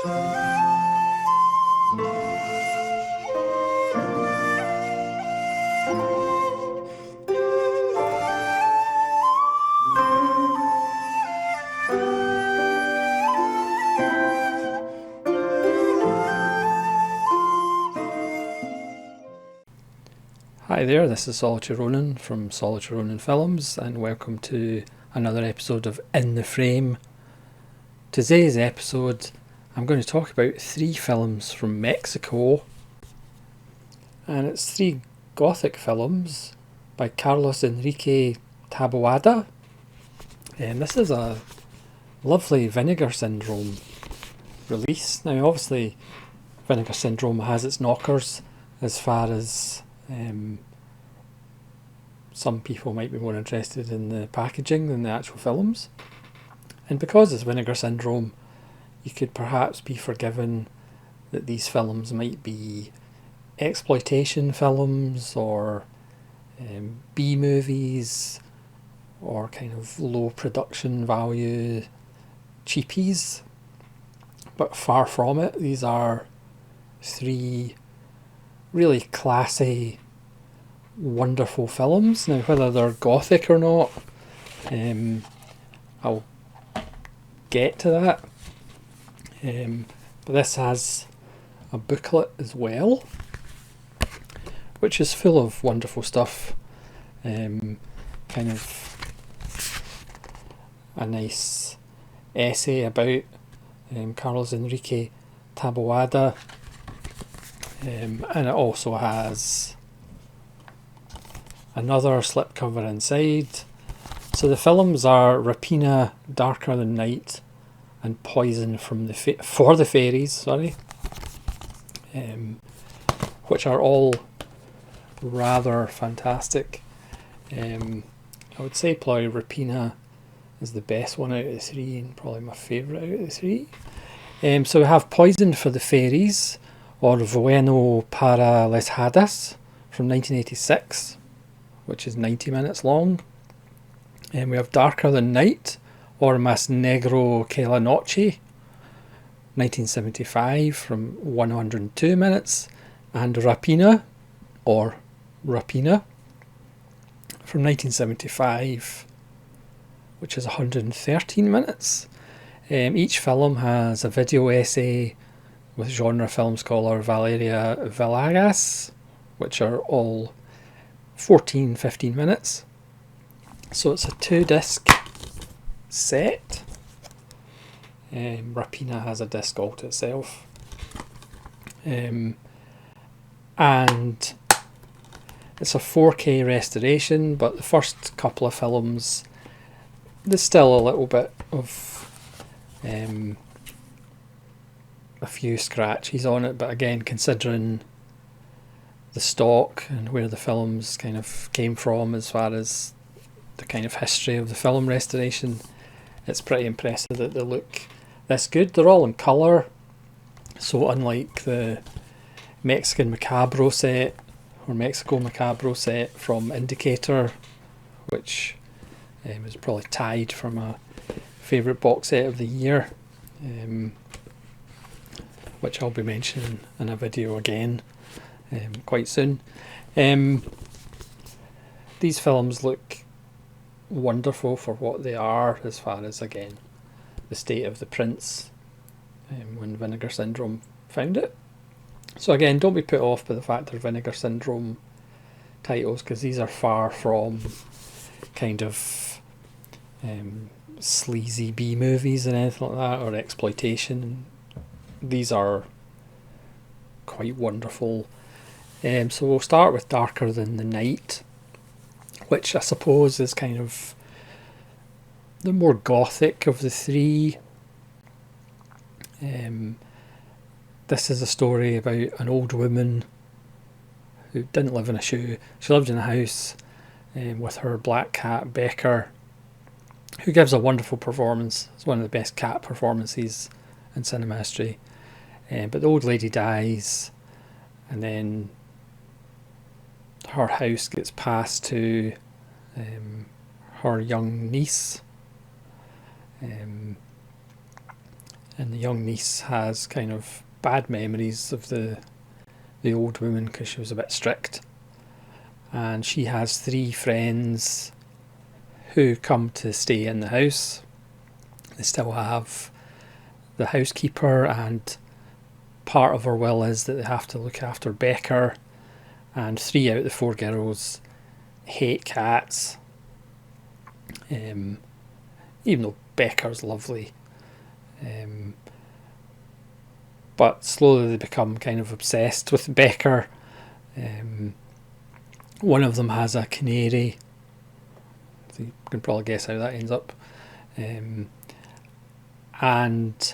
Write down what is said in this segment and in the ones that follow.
Hi there, this is Solitary Ronin from Solitary Ronin Films, and welcome to another episode of In the Frame. Today's episode, I'm going to talk about 3 films from Mexico, and it's 3 gothic films by Carlos Enrique Taboada, and this is a lovely Vinegar Syndrome release. Now obviously Vinegar Syndrome has its knockers as far as some people might be more interested in the packaging than the actual films. And because it's Vinegar Syndrome, you could perhaps be forgiven that these films might be exploitation films or B-movies or kind of low production value cheapies. But far from it, these are 3 really classy, wonderful films. Now whether they're gothic or not, I'll get to that. But this has a booklet as well, which is full of wonderful stuff. Kind of a nice essay about Carlos Enrique Taboada. And it also has another slipcover inside. So the films are Rapina, Darker Than Night, and Poison for the Fairies, which are all rather fantastic. I would say probably Rapina is the best one out of the 3 and probably my favourite out of the 3. So we have Poison for the Fairies, or Bueno para las Hadas from 1986, which is 90 minutes long. And we have Darker Than Night, or Más Negro que la Noche, 1975 from 102 minutes. And Rapina, or Rapina, from 1975, which is 113 minutes. Each film has a video essay with genre film scholar Valeria Villegas, which are all 14-15 minutes. So it's a 2-disc set. Rapina has a disc all to itself. And it's a 4K restoration, but the first couple of films, there's still a little bit of a few scratches on it, but again, considering the stock and where the films kind of came from as far as the kind of history of the film restoration, it's pretty impressive that they look this good. They're all in colour, so unlike the Mexican Macabro set or Mexico Macabro set from Indicator, which is probably tied for my favourite box set of the year, which I'll be mentioning in a video again quite soon. These films look wonderful for what they are, as far as, again, the state of the prints when Vinegar Syndrome found it. So again, don't be put off by the fact they're Vinegar Syndrome titles, because these are far from kind of sleazy B-movies and anything like that, or exploitation. These are quite wonderful. So we'll start with Darker Than the Night, which I suppose is kind of the more gothic of the 3. This is a story about an old woman who didn't live in a shoe. She lived in a house with her black cat Becker, who gives a wonderful performance. It's one of the best cat performances in cinema history. But the old lady dies, and then her house gets passed to her young niece. and the young niece has kind of bad memories of the old woman because she was a bit strict. And she has 3 friends who come to stay in the house. They still have the housekeeper, and part of her will is that they have to look after Becker, and 3 out of the 4 girls hate cats. Even though Becker's lovely. But slowly they become kind of obsessed with Becker. One of them has a canary. So you can probably guess how that ends up. And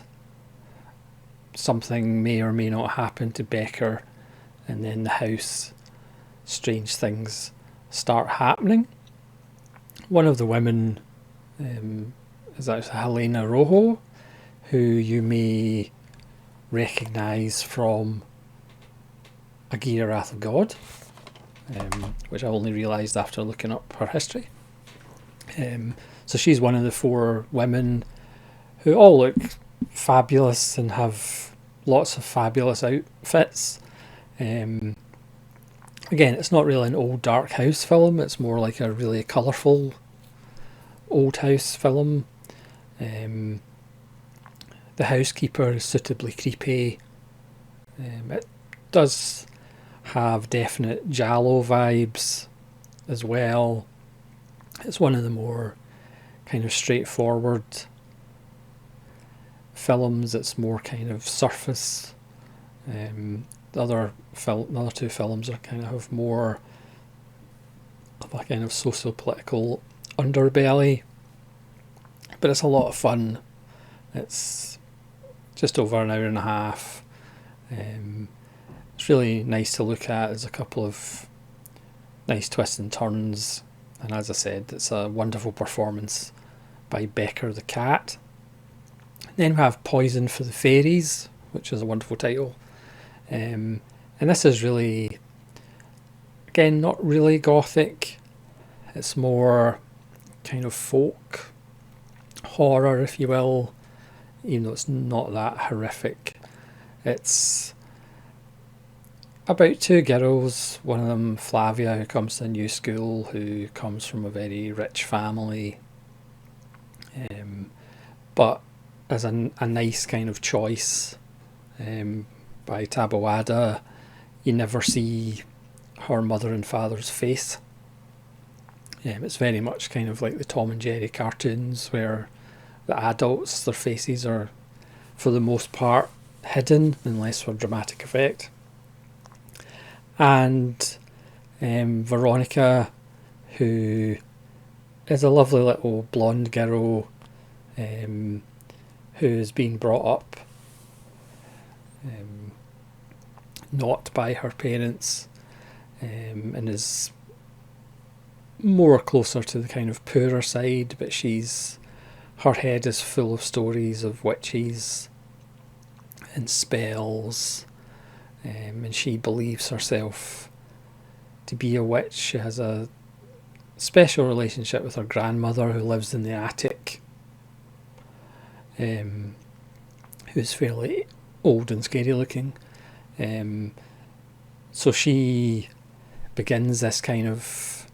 something may or may not happen to Becker, and then the house, strange things start happening. One of the women is actually Helena Rojo, who you may recognise from Aguirre Wrath of God, which I only realised after looking up her history. So she's one of the 4 women who all look fabulous and have lots of fabulous outfits. Again, it's not really an old dark house film, it's more like a really colourful old house film. The housekeeper is suitably creepy. It does have definite Giallo vibes as well. It's one of the more kind of straightforward films. It's more kind of surface. The other 2 films are kind of have more of a kind of socio-political underbelly, but it's a lot of fun. It's just over an hour and a half. It's really nice to look at. There's a couple of nice twists and turns, and as I said, it's a wonderful performance by Becker the cat. Then we have Poison for the Fairies, which is a wonderful title. And this is really, again, not really gothic. It's more kind of folk horror, if you will, even though it's not that horrific. It's about 2 girls, one of them Flavia, who comes to a new school, who comes from a very rich family, but as a nice kind of choice by Taboada, you never see her mother and father's face. It's very much kind of like the Tom and Jerry cartoons, where the adults, their faces are for the most part hidden unless for dramatic effect. And Veronica, who is a lovely little blonde girl who has been brought up not by her parents, and is more closer to the kind of poorer side, but her head is full of stories of witches and spells, and she believes herself to be a witch. She has a special relationship with her grandmother, who lives in the attic, who's fairly old and scary looking. So she begins this kind of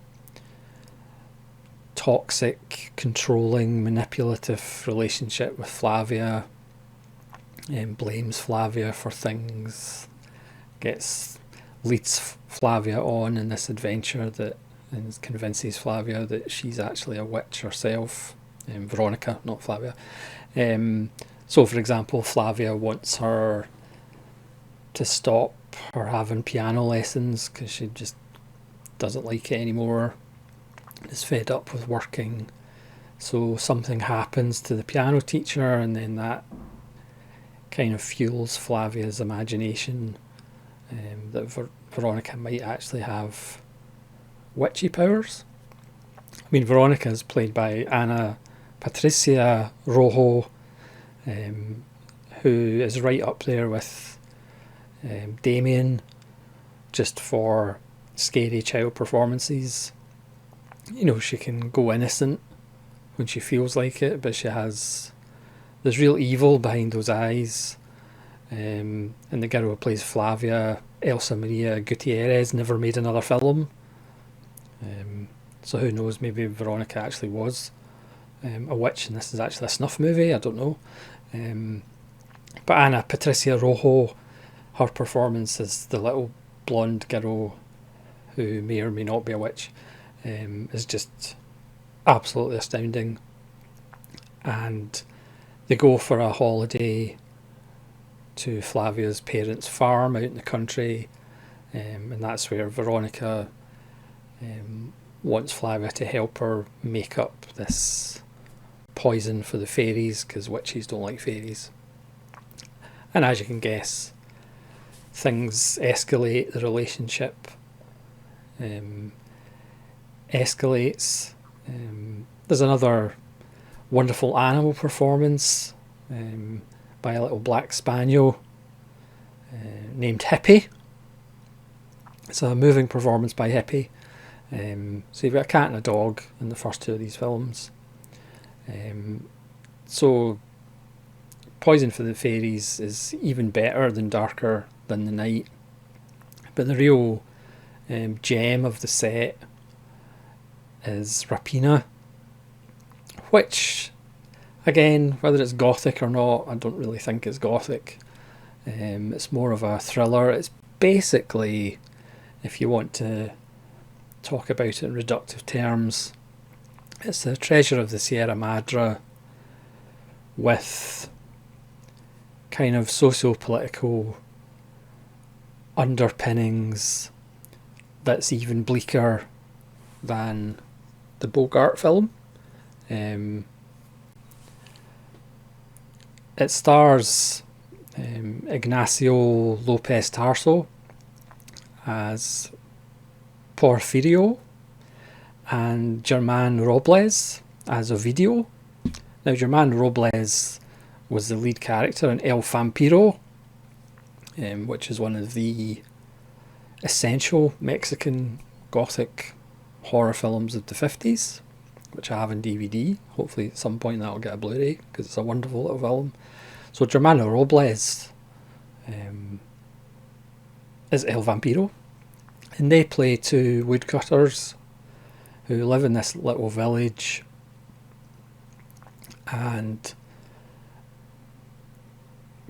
toxic, controlling, manipulative relationship with Flavia, and blames Flavia for things, leads Flavia on in this adventure and convinces Flavia that she's actually a witch herself. Veronica, not Flavia. So for example, Flavia wants her to stop her having piano lessons because she just doesn't like it anymore, is fed up with working. So something happens to the piano teacher, and then that kind of fuels Flavia's imagination, that Veronica might actually have witchy powers. I mean, Veronica is played by Ana Patricia Rojo, who is right up there with Damien, just for scary child performances. You know, she can go innocent when she feels like it, but she has there's real evil behind those eyes. And the girl who plays Flavia, Elsa Maria Gutierrez, never made another film. So who knows, maybe Veronica actually was a witch and this is actually a snuff movie, I don't know. But Ana Patricia Rojo, her performance as the little blonde girl who may or may not be a witch is just absolutely astounding. And they go for a holiday to Flavia's parents' farm out in the country, and that's where Veronica wants Flavia to help her make up this poison for the fairies, because witches don't like fairies. And as you can guess, things escalate, the relationship escalates. There's another wonderful animal performance by a little black spaniel named Hippie. It's a moving performance by Hippie. So you've got a cat and a dog in the first two of these films. So Poison for the Fairies is even better than Darker Than the Night. But the real gem of the set is Rapina, which, again, whether it's gothic or not, I don't really think it's gothic. It's more of a thriller. It's basically, if you want to talk about it in reductive terms, it's the Treasure of the Sierra Madre with kind of socio-political underpinnings that's even bleaker than the Bogart film. It stars Ignacio Lopez Tarso as Porfirio and Germán Robles as Ovidio. Now, Germán Robles was the lead character in El Vampiro, which is one of the essential Mexican Gothic horror films of the 50s, which I have in DVD. Hopefully at some point that'll get a Blu-ray, because it's a wonderful little film. So Germán Robles is El Vampiro, and they play two woodcutters who live in this little village, and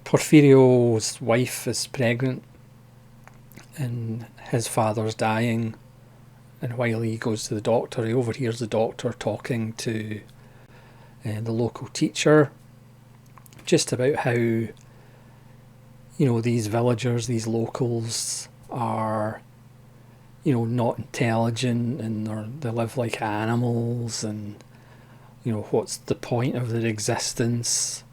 Porfirio's wife is pregnant and his father's dying, and while he goes to the doctor, he overhears the doctor talking to the local teacher just about how, you know, these villagers, these locals are, you know, not intelligent and they live like animals, and, you know, what's the point of their existence?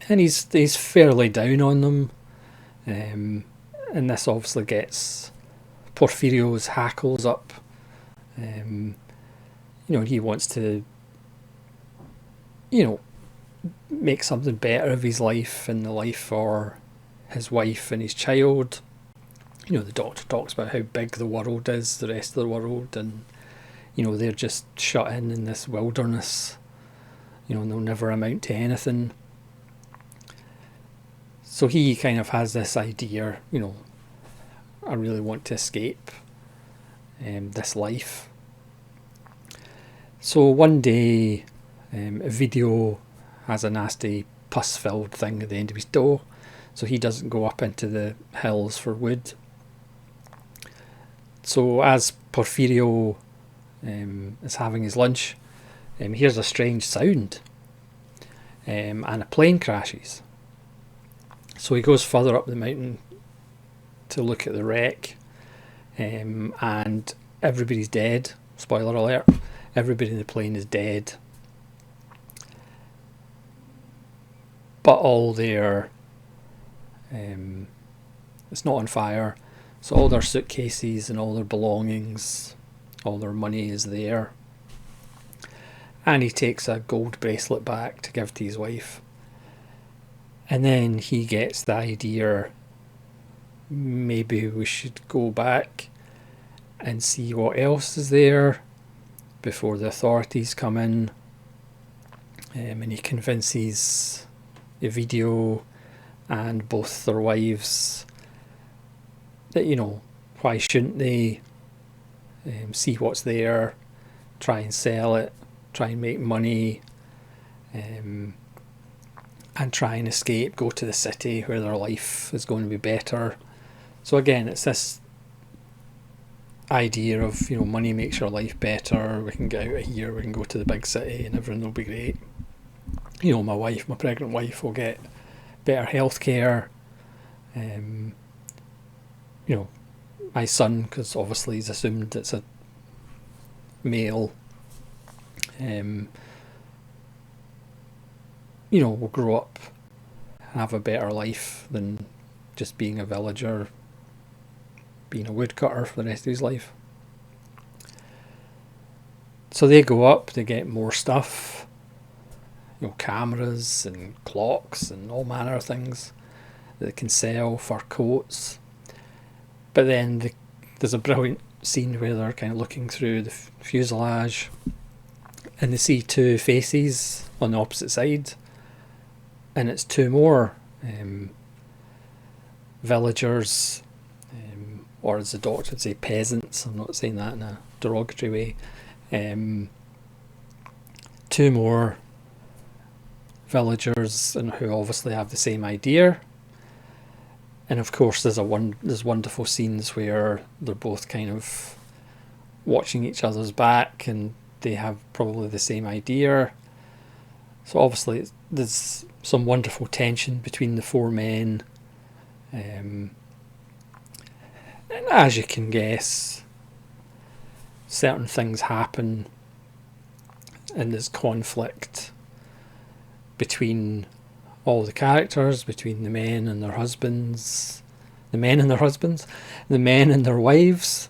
And he's fairly down on them, and this obviously gets Porfirio's hackles up. You know, he wants to, you know, make something better of his life and the life for his wife and his child. You know, the doctor talks about how big the world is, the rest of the world, and, you know, they're just shut in this wilderness, you know, and they'll never amount to anything. So he kind of has this idea, you know, I really want to escape this life. So one day, Video has a nasty pus-filled thing at the end of his toe, so he doesn't go up into the hills for wood. So as Porfirio is having his lunch, he hears a strange sound, and a plane crashes. So he goes further up the mountain to look at the wreck, and everybody's dead. Spoiler alert, everybody in the plane is dead. But all their, it's not on fire, so all their suitcases and all their belongings, all their money is there. And he takes a gold bracelet back to give to his wife. And then he gets the idea, maybe we should go back and see what else is there before the authorities come in. and he convinces Ovidio and both their wives that, why shouldn't they see what's there, try and sell it, try and make money, and try and escape, go to the city where their life is going to be better. So again, it's this idea of, money makes your life better, we can get out of here, we can go to the big city and everything will be great. My pregnant wife will get better healthcare. My son, because obviously he's assumed it's a male, will grow up, have a better life than just being a villager, being a woodcutter for the rest of his life. So they go up, they get more stuff, cameras and clocks and all manner of things that they can sell, fur coats. But then there's a brilliant scene where they're kind of looking through the fuselage and they see two faces on the opposite side, and it's two more villagers, or as the doctor would say, peasants. I'm not saying that in a derogatory way. Two more villagers, and who obviously have the same idea. And of course there's wonderful scenes where they're both kind of watching each other's back and they have probably the same idea. So obviously there's some wonderful tension between the four men. And as you can guess, certain things happen and there's conflict between all the characters, between the men and their husbands, the men and their wives,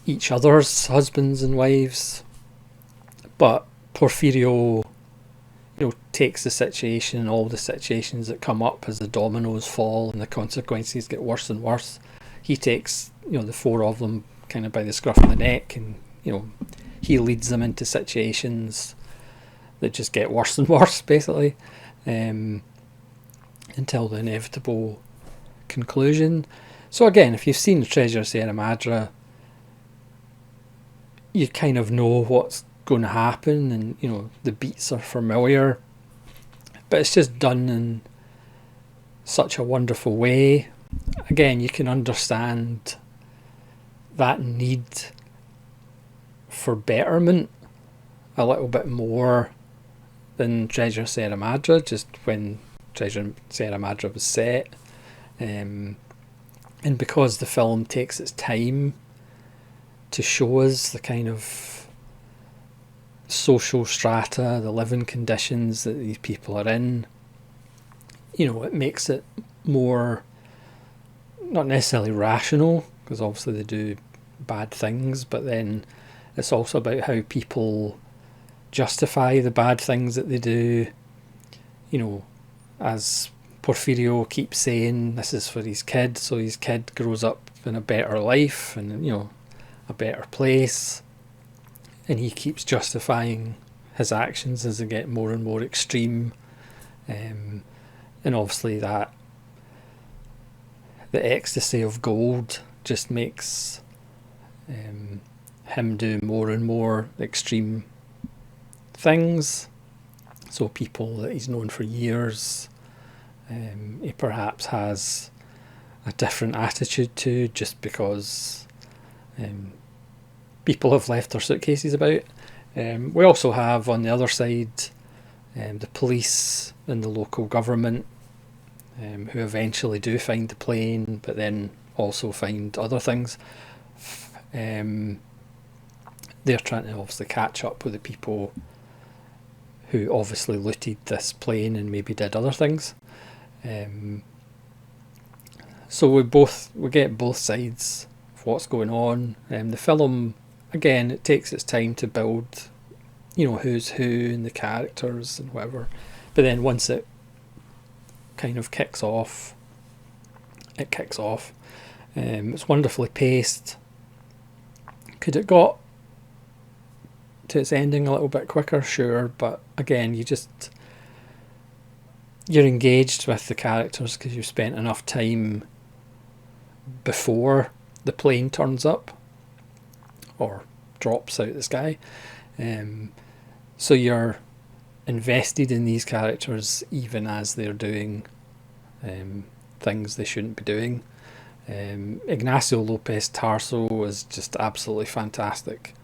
each other's husbands and wives. But Porfirio, takes the situation and all the situations that come up as the dominoes fall and the consequences get worse and worse. He takes, the four of them kind of by the scruff of the neck, and he leads them into situations that just get worse and worse, basically, until the inevitable conclusion. So again, if you've seen The Treasure of Sierra Madre, you kind of know what's going to happen, and the beats are familiar, but it's just done in such a wonderful way. Again, you can understand that need for betterment a little bit more than Treasure of Sierra Madre, just when Treasure of Sierra Madre was set, and because the film takes its time to show us the kind of social strata, the living conditions that these people are in, it makes it more, not necessarily rational, because obviously they do bad things, but then it's also about how people justify the bad things that they do. As Porfirio keeps saying, this is for his kid, so his kid grows up in a better life and a better place, and he keeps justifying his actions as they get more and more extreme, and obviously that the ecstasy of gold just makes him do more and more extreme things. So people that he's known for years, he perhaps has a different attitude to, just because people have left their suitcases about. We also have on the other side the police and the local government, who eventually do find the plane, but then also find other things. They're trying to obviously catch up with the people who obviously looted this plane and maybe did other things. So we get both sides of what's going on. The film, again, it takes its time to build, who's who and the characters and whatever. But then once it kind of kicks off. It's wonderfully paced. Could it got to its ending a little bit quicker, sure, but again, you're engaged with the characters because you've spent enough time before the plane turns up or drops out of the sky. So you're invested in these characters even as they're doing things they shouldn't be doing. Ignacio Lopez Tarso is just absolutely fantastic,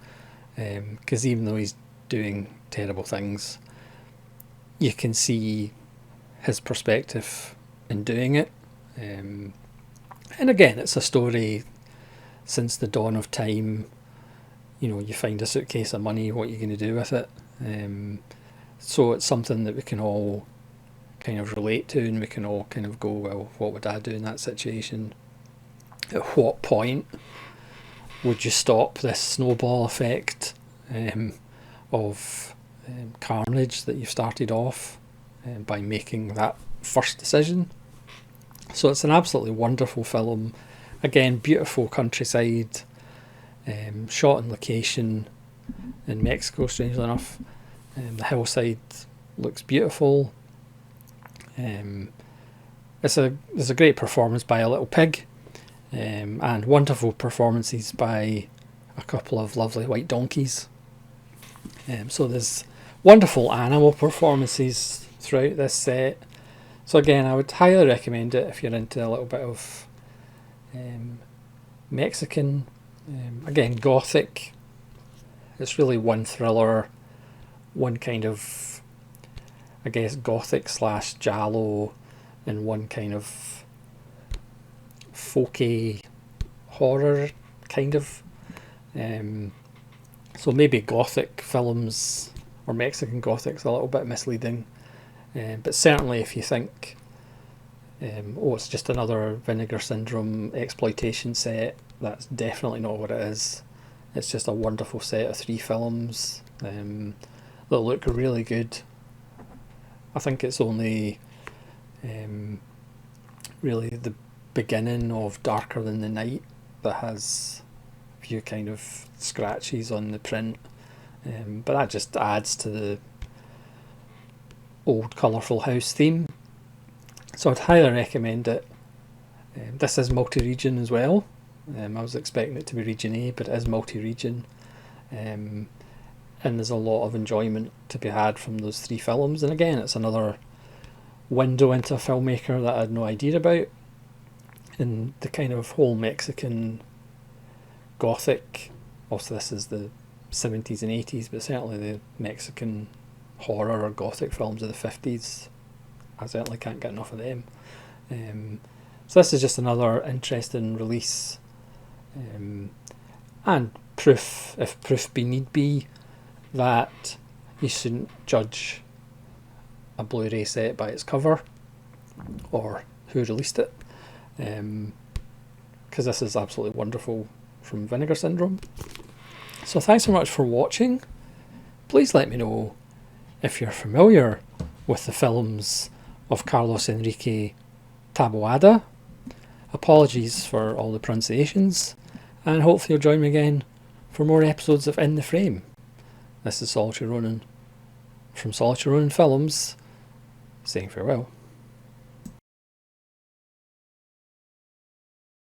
because even though he's doing terrible things, you can see his perspective in doing it. And again, it's a story since the dawn of time. You find a suitcase of money, what are you going to do with it? So it's something that we can all kind of relate to, and we can all kind of go, well, what would I do in that situation? At what point would you stop this snowball effect of carnage that you've started off by making that first decision? So it's an absolutely wonderful film. Again, beautiful countryside, shot on location in Mexico, strangely enough. The hillside looks beautiful. There's a great performance by a little pig, and wonderful performances by a couple of lovely white donkeys. So there's wonderful animal performances throughout this set. So again, I would highly recommend it if you're into a little bit of Mexican, again, gothic. It's really one thriller, one kind of, I guess, gothic / giallo, and one kind of folky horror kind of. So maybe gothic films or Mexican gothic's a little bit misleading, but certainly if you think, it's just another Vinegar Syndrome exploitation set, that's definitely not what it is. It's just a wonderful set of 3 films that look really good. I think it's only really the beginning of Darker Than the Night that has a few kind of scratches on the print, but that just adds to the old colourful house theme. So I'd highly recommend it. This is multi-region as well. I was expecting it to be region A, but it is multi-region, and there's a lot of enjoyment to be had from those 3 films. And again, it's another window into a filmmaker that I had no idea about, and the kind of whole Mexican gothic. Also, this is the 70s and 80s, but certainly the Mexican horror or gothic films of the 50s, I certainly can't get enough of them. So this is just another interesting release, and proof, if proof be need be, that you shouldn't judge a Blu-ray set by its cover or who released it, because this is absolutely wonderful from Vinegar Syndrome. So thanks so much for watching. Please let me know if you're familiar with the films of Carlos Enrique Taboada. Apologies for all the pronunciations, and hopefully you'll join me again for more episodes of In the Frame. This is Solitary Ronin from Solitary Ronin Films, saying farewell.